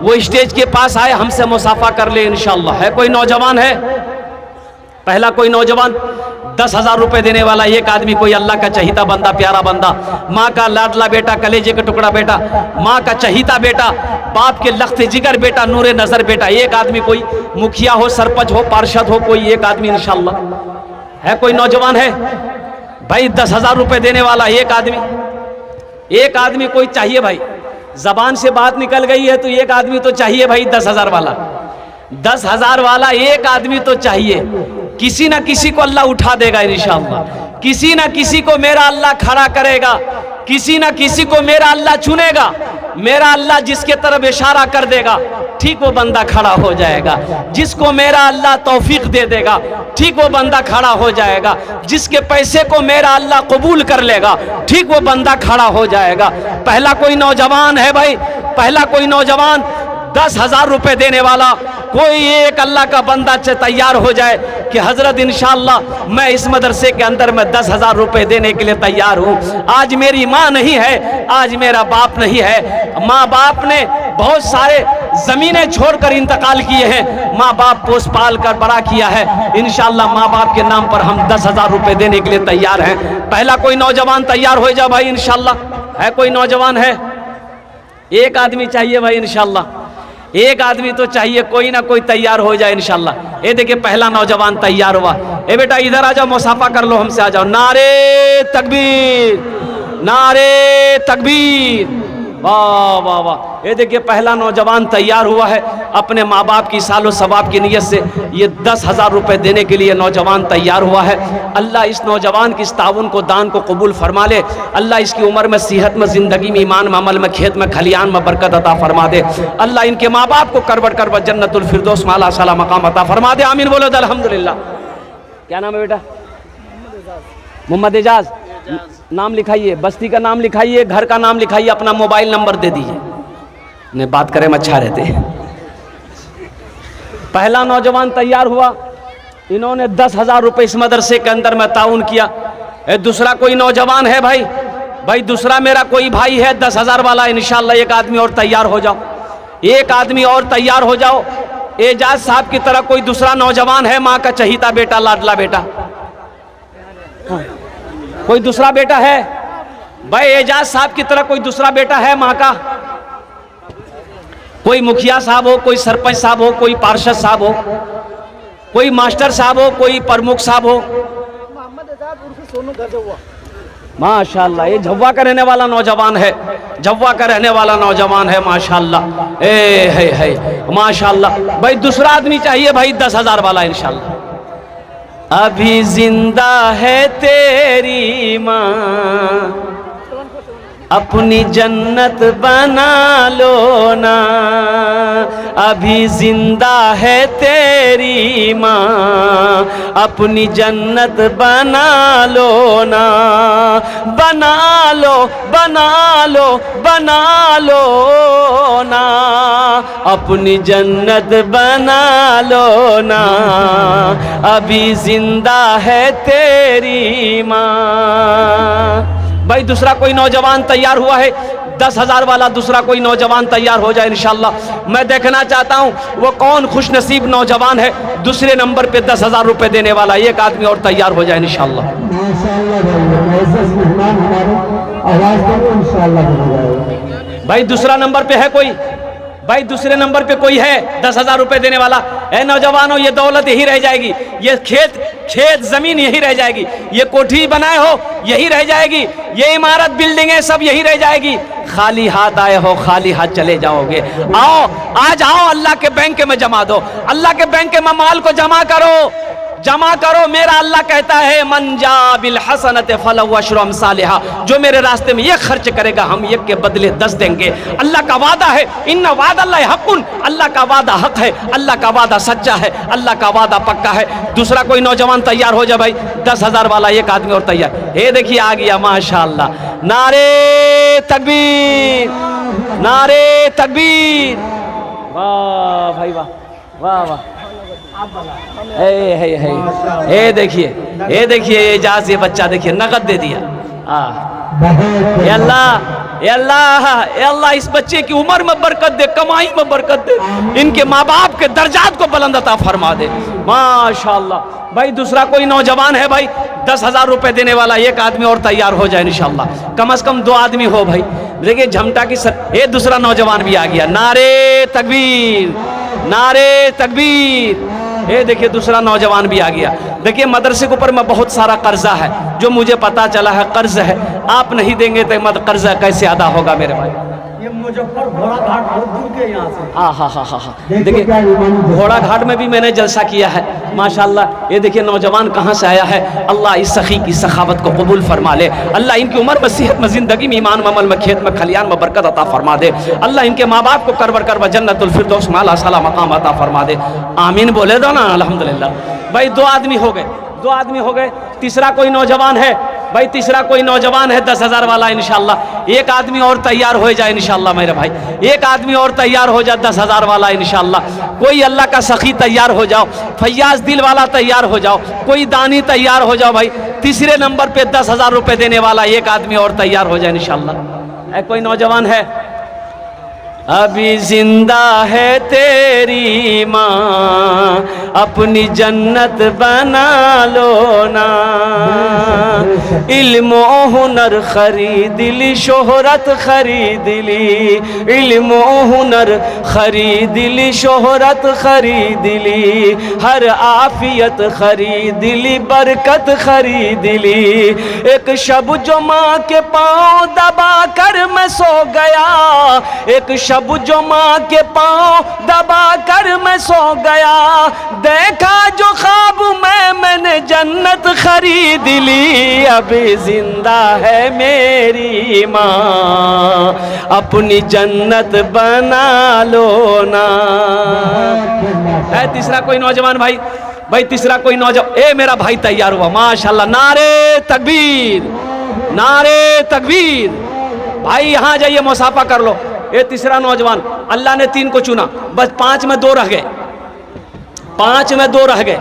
वो स्टेज के पास आए, हमसे मुसाफा कर ले इंशाअल्लाह। है कोई नौजवान है? पहला कोई नौजवान 10,000 रुपए देने वाला एक आदमी, कोई अल्लाह का चहीता बंदा, प्यारा बंदा, माँ का लाडला बेटा, कलेजे का टुकड़ा बेटा, माँ का चहीता बेटा, बाप के लख्त जिगर बेटा, नूरे नजर बेटा। एक आदमी कोई मुखिया हो, सरपंच हो, पार्षद हो, कोई एक आदमी इंशाअल्लाह। है कोई नौजवान है भाई? 10,000 रुपए देने वाला एक आदमी कोई चाहिए भाई। जबान से बात निकल गई है तो एक आदमी तो चाहिए भाई 10,000 वाला। 10,000 वाला एक आदमी तो चाहिए। किसी ना किसी को अल्लाह उठा देगा इंशाअल्लाह, किसी ना किसी को मेरा अल्लाह खड़ा करेगा, किसी ना किसी को मेरा अल्लाह चुनेगा। मेरा अल्लाह जिसके तरफ इशारा कर देगा ठीक वो बंदा खड़ा हो जाएगा। जिसको मेरा अल्लाह तौफीक दे देगा ठीक वो बंदा खड़ा हो जाएगा। जिसके पैसे को मेरा अल्लाह कबूल कर लेगा ठीक वो बंदा खड़ा हो जाएगा। पहला कोई नौजवान है भाई? पहला कोई नौजवान 10,000 रुपए देने वाला, कोई एक अल्लाह का बंदा तैयार हो जाए कि हजरत इंशाअल्लाह मैं इस मदरसे के अंदर में 10,000 रुपए देने के लिए तैयार हूँ। आज मेरी माँ नहीं है, आज मेरा बाप नहीं है, माँ बाप ने बहुत सारे जमीनें छोड़कर इंतकाल किए हैं, माँ बाप पोस पाल कर बड़ा किया है। इंशाअल्लाह माँ बाप के नाम पर हम 10,000 रुपए देने के लिए तैयार हैं। पहला कोई नौजवान तैयार हो जाए भाई इंशाअल्लाह। है कोई नौजवान है? एक आदमी चाहिए भाई इंशाअल्लाह, एक आदमी तो चाहिए, कोई ना कोई तैयार हो जाए इंशाअल्लाह। ये देखिए पहला नौजवान तैयार हुआ। ए बेटा इधर आ जाओ, मुसाफा कर लो, हमसे आ जाओ। नारे तकबीर, नारे तकबीर, वाह वाह वाह। ये देखिए पहला नौजवान तैयार हुआ है अपने माँ बाप की सालो सवाब की नीयत से। ये 10,000 रुपए देने के लिए नौजवान तैयार हुआ है। अल्लाह इस नौजवान की इस ताउन को, दान को कबूल फरमा ले। अल्लाह इसकी उम्र में, सेहत में, ज़िंदगी में, ईमान में, अमल में, खेत में, खलियान में बरकत अता फरमा दे। अल्लाह इनके माँ बाप को करबट करबट जन्नतुल फिरदौस माला साला मकाम अता फरमा दे। आमीन बोलो अल्हम्दुलिल्लाह। क्या नाम है बेटा? मोहम्मद एजाज। नाम लिखाइए, बस्ती का नाम लिखाइए, घर का नाम लिखाइए, अपना मोबाइल नंबर दे दीजिए। ने बात करें अच्छा रहते। पहला नौजवान तैयार हुआ, इन्होंने 10,000 रुपए इस मदरसे के अंदर में ताउन किया। दूसरा कोई नौजवान है भाई? भाई दूसरा मेरा कोई भाई है 10,000 वाला इंशाअल्लाह। एक आदमी और तैयार हो जाओ, एक आदमी और तैयार हो जाओ। एजाज साहब की तरह कोई दूसरा नौजवान है, माँ का चहीता बेटा, लाडला बेटा? हाँ। कोई दूसरा बेटा है भाई? एजाज साहब की तरह कोई दूसरा बेटा है माँ का? कोई मुखिया साहब हो, कोई सरपंच साहब हो, कोई पार्षद साहब हो, कोई मास्टर साहब हो, कोई प्रमुख साहब हो? माशाअल्लाह, ये झव्वा का रहने वाला नौजवान है, झव्वा का रहने वाला नौजवान है माशाअल्लाह। है माशाअल्लाह। भाई दूसरा आदमी चाहिए भाई 10,000 वाला इंशाअल्लाह। अभी जिंदा है तेरी माँ, अपनी जन्नत बना लो ना, अभी जिंदा है तेरी माँ, अपनी जन्नत बना लो ना, बना लो बना लो बना लो ना, अपनी जन्नत बना लो ना, अभी जिंदा है तेरी माँ। भाई दूसरा कोई नौजवान तैयार हुआ है, 10,000 वाला दूसरा कोई नौजवान तैयार हो जाए इंशाल्लाह। मैं देखना चाहता हूं वो कौन खुश नसीब नौजवान है, दूसरे नंबर पे 10,000 रुपए देने वाला एक आदमी और तैयार हो जाए इंशाल्लाह। भाई दूसरा नंबर पे है कोई, भाई दूसरे नंबर पे कोई है 10,000 रुपए देने वाला? ए नौजवानों, ये दौलत यही रह जाएगी, ये खेत जमीन यही रह जाएगी, ये कोठी बनाए हो यही रह जाएगी, ये इमारत बिल्डिंगें सब यही रह जाएगी। खाली हाथ आए हो खाली हाथ चले जाओगे। आओ आज आओ, अल्लाह के बैंक में जमा दो, अल्लाह के बैंक में माल को जमा करो, जमा करो। मेरा अल्लाह कहता है मन जा बिल हसनत फलहु अशरु अमसालिहा, जो मेरे रास्ते में ये खर्च करेगा हम एक के बदले 10 देंगे। अल्लाह का वादा है, इन्ना वादल्लाहि हक़्क़ुन, अल्लाह का वादा हक है, अल्लाह का वादा सच्चा है, अल्लाह का वादा पक्का है। दूसरा कोई नौजवान तैयार हो जाए भाई, 10,000 वाला एक आदमी और तैयार। ये देखिए आ गया माशाअल्लाह, नारे तकबीर, नारे तकबीर, वाह भाई वाह वाह वाह। ये देखिए ये एजाज, ये बच्चा देखिए नगद दे दिया। अल्लाह इस बच्चे की उम्र में बरकत दे, कमाई में बरकत दे, इनके माँ बाप के दर्जात को बुलंद अता फरमा दे माशाअल्लाह। भाई दूसरा कोई नौजवान है भाई, 10,000 रुपए देने वाला एक आदमी और तैयार हो जाए इंशाअल्लाह। कम से कम 2 आदमी हो भाई। देखिए झमटा की ये दूसरा नौजवान भी आ गया, नारे तकबीर, नारे तकबीर। ये देखिए दूसरा नौजवान भी आ गया। देखिए मदरसे के ऊपर में बहुत सारा कर्जा है, जो मुझे पता चला है कर्ज है, आप नहीं देंगे तो मत कर्जा कैसे अदा होगा मेरे भाई? ये मुजफ्फर घोड़ा घाट बहुत दूर के यहाँ से। हाँ। देखिए घोड़ा घाट में भी मैंने जलसा किया है माशाल्लाह। ये देखिए नौजवान कहाँ से आया है, अल्लाह इस सखी की सखावत को कबूल फरमा ले, अल्लाह इनकी उम्र में सेहत में जिंदगी में ईमान में अमल में खेत में खलियान में बरकत अता फरमा दे, अल्लाह इनके माँ बाप को करवर करवा जन्नतुल फिरदौस में आला साला मकाम अता फरमा दे। आमीन बोले दो ना अल्हम्दुलिल्लाह। भाई 2 आदमी हो गए, 2 आदमी हो गए। तीसरा कोई नौजवान है भाई, तीसरा कोई नौजवान है 10,000 वाला इंशाल्लाह। एक आदमी और तैयार हो जाए इंशाल्लाह मेरे भाई, एक आदमी और तैयार हो जाए 10,000 वाला इंशाल्लाह। कोई अल्लाह का सखी तैयार हो जाओ, फैयाज दिल वाला तैयार हो जाओ, कोई दानी तैयार हो जाओ भाई। तीसरे नंबर पे 10,000 रुपए देने वाला एक आदमी और तैयार हो जाए इंशाल्लाह। कोई नौजवान है, अभी जिंदा है तेरी माँ, अपनी जन्नत बना लो ना, इल्म ओ हुनर खरीद ली, शोहरत खरीद ली, इल्म ओ हुनर खरीद ली, शोहरत खरीद ली, हर आफियत खरीद ली, बरकत खरीद ली। एक शब जो माँ के पाँव दबा कर मैं सो गया, एक शब जो माँ के पाँव दबा कर मैं सो गया, देखा जो ख्वाब मैंने जन्नत खरीद ली, अभी जिंदा है मेरी माँ, अपनी जन्नत बना लो ना। है तीसरा कोई नौजवान भाई, भाई तीसरा कोई नौजवान, ए मेरा भाई तैयार हुआ माशाल्लाह, नारे तकबीर, नारे तकबीर। भाई यहाँ जाइए मुसाफा कर लो। ये तीसरा नौजवान, अल्लाह ने 3 को चुना, बस 5 में 2 रह गए, 5 में 2 रह गए।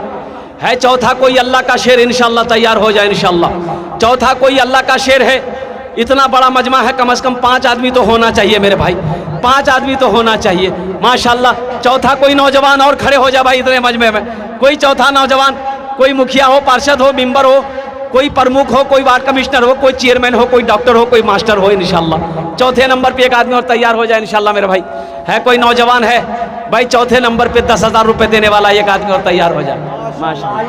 है चौथा कोई अल्लाह का शेर इंशाल्लाह तैयार हो जाए इंशाल्लाह। चौथा कोई अल्लाह का शेर है, इतना बड़ा मजमा है, कम से कम 5 आदमी तो होना चाहिए मेरे भाई, 5 आदमी तो होना चाहिए माशाल्लाह। चौथा कोई नौजवान और खड़े हो जाए भाई इतने मजमे में। कोई चौथा नौजवान, कोई मुखिया हो, पार्षद हो, मेंबर हो, कोई प्रमुख हो, कोई वार्ड कमिश्नर हो, कोई चेयरमैन हो, कोई डॉक्टर हो, कोई मास्टर हो इंशाल्लाह। चौथे नंबर पे एक आदमी और तैयार हो जाए इंशाल्लाह मेरे भाई। है कोई नौजवान है भाई, चौथे नंबर पे 10,000 रुपए देने वाला एक आदमी और तैयार हो जाए माशाल्लाह।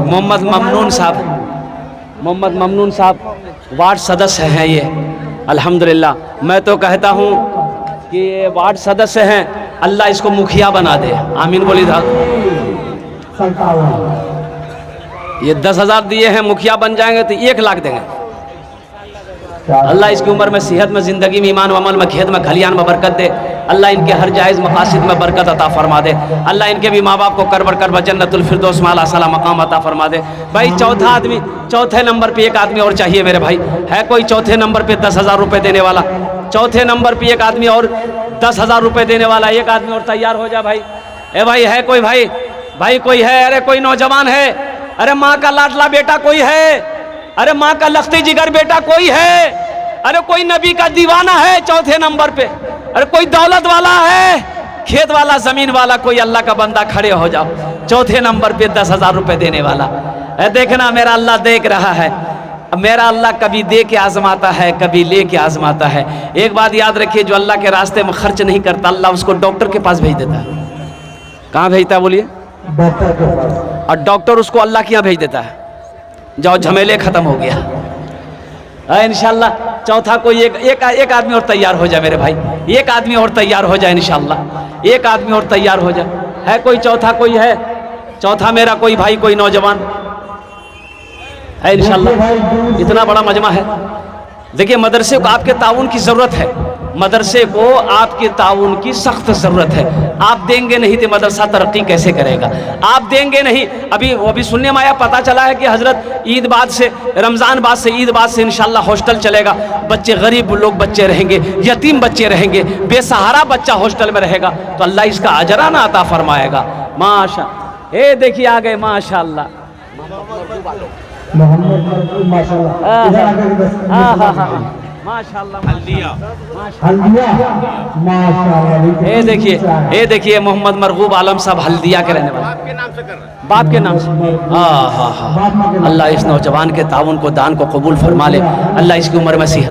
मोहम्मद ममनून साहब, मोहम्मद ममनून साहब वार्ड सदस्य हैं ये अल्हम्दुलिल्लाह। मैं तो कहता हूँ कि ये वार्ड सदस्य हैं, अल्लाह इसको मुखिया बना दे, आमीन बोली था। ये 10,000 दिए हैं, मुखिया बन जाएंगे तो 1 लाख देंगे। अल्लाह इसकी उम्र में, सेहत में, ज़िंदगी में, ईमान अमल में, खेत में, खलियान में बरकत दे। अल्लाह इनके हर जायज़ मकासिद में बरकत अता फरमा दे। अल्लाह इनके भी माँ बाप को करबर करब जन्नतुल फिरदौस में आला साला मकाम अता फरमा दे। भाई चौथा आदमी, चौथे नंबर पे एक आदमी और चाहिए मेरे भाई। है कोई चौथे नंबर पे 10,000 रुपये देने वाला? चौथे नंबर पे एक आदमी और 10,000 रुपये देने वाला, एक आदमी और तैयार हो जा भाई। ए भाई है कोई भाई? भाई कोई है? अरे कोई नौजवान है? अरे माँ का लाडला बेटा कोई है? अरे माँ का लख्ती जिगर बेटा कोई है? अरे कोई नबी का दीवाना है चौथे नंबर पे? अरे कोई दौलत वाला है, खेत वाला, जमीन वाला, कोई अल्लाह का बंदा खड़े हो जाओ चौथे नंबर पे 10,000 रुपये देने वाला। देखना मेरा अल्लाह देख रहा है। मेरा अल्लाह कभी दे के आजमाता है, कभी ले के आजमाता है। एक बात याद रखिए, जो अल्लाह के रास्ते में खर्च नहीं करता, अल्लाह उसको डॉक्टर के पास भेज देता है। कहाँ भेजता है बोलिए? डॉक्टर के पास। और डॉक्टर उसको अल्लाह के यहाँ भेज देता है, जाओ झमेले खत्म हो गया। इंशाल्लाह चौथा कोई एक आदमी और तैयार हो जाए मेरे भाई, एक आदमी और तैयार हो जाए इंशाल्लाह, एक आदमी और तैयार हो जाए। है कोई चौथा? कोई है चौथा मेरा कोई भाई, कोई नौजवान है? इंशाल्लाह इतना बड़ा मजमा है। देखिए मदरसे को आपके ताउन की ज़रूरत है, मदरसे को आपके ताउन की सख्त ज़रूरत है। आप देंगे नहीं तो मदरसा तरक्की कैसे करेगा? आप देंगे नहीं। अभी सुनने में आया, पता चला है कि हज़रत ईद बाद से, रमज़ान बाद से, ईद बाद से इंशाल्लाह हॉस्टल चलेगा। बच्चे, गरीब लोग बच्चे रहेंगे, यतीम बच्चे रहेंगे, बेसहारा बच्चा हॉस्टल में रहेगा, तो अल्लाह इसका अजराना अता फरमाएगा। माशा, ये देखिए आ गए माशाअल्लाह, मोहम्मद माशाल्लाह। इधर आकर बस माशाअल्लाह माशाल्लाह। ये देखिए मोहम्मद मरगूब आलम साहब हल्दिया के रहने वाले, आपके नाम से कर रहा है। बाप के नाम से। हाँ। अल्लाह इस नौजवान के ताउन को, दान को कबूल फरमा ले। अल्लाह इसकी उम्र में सेहत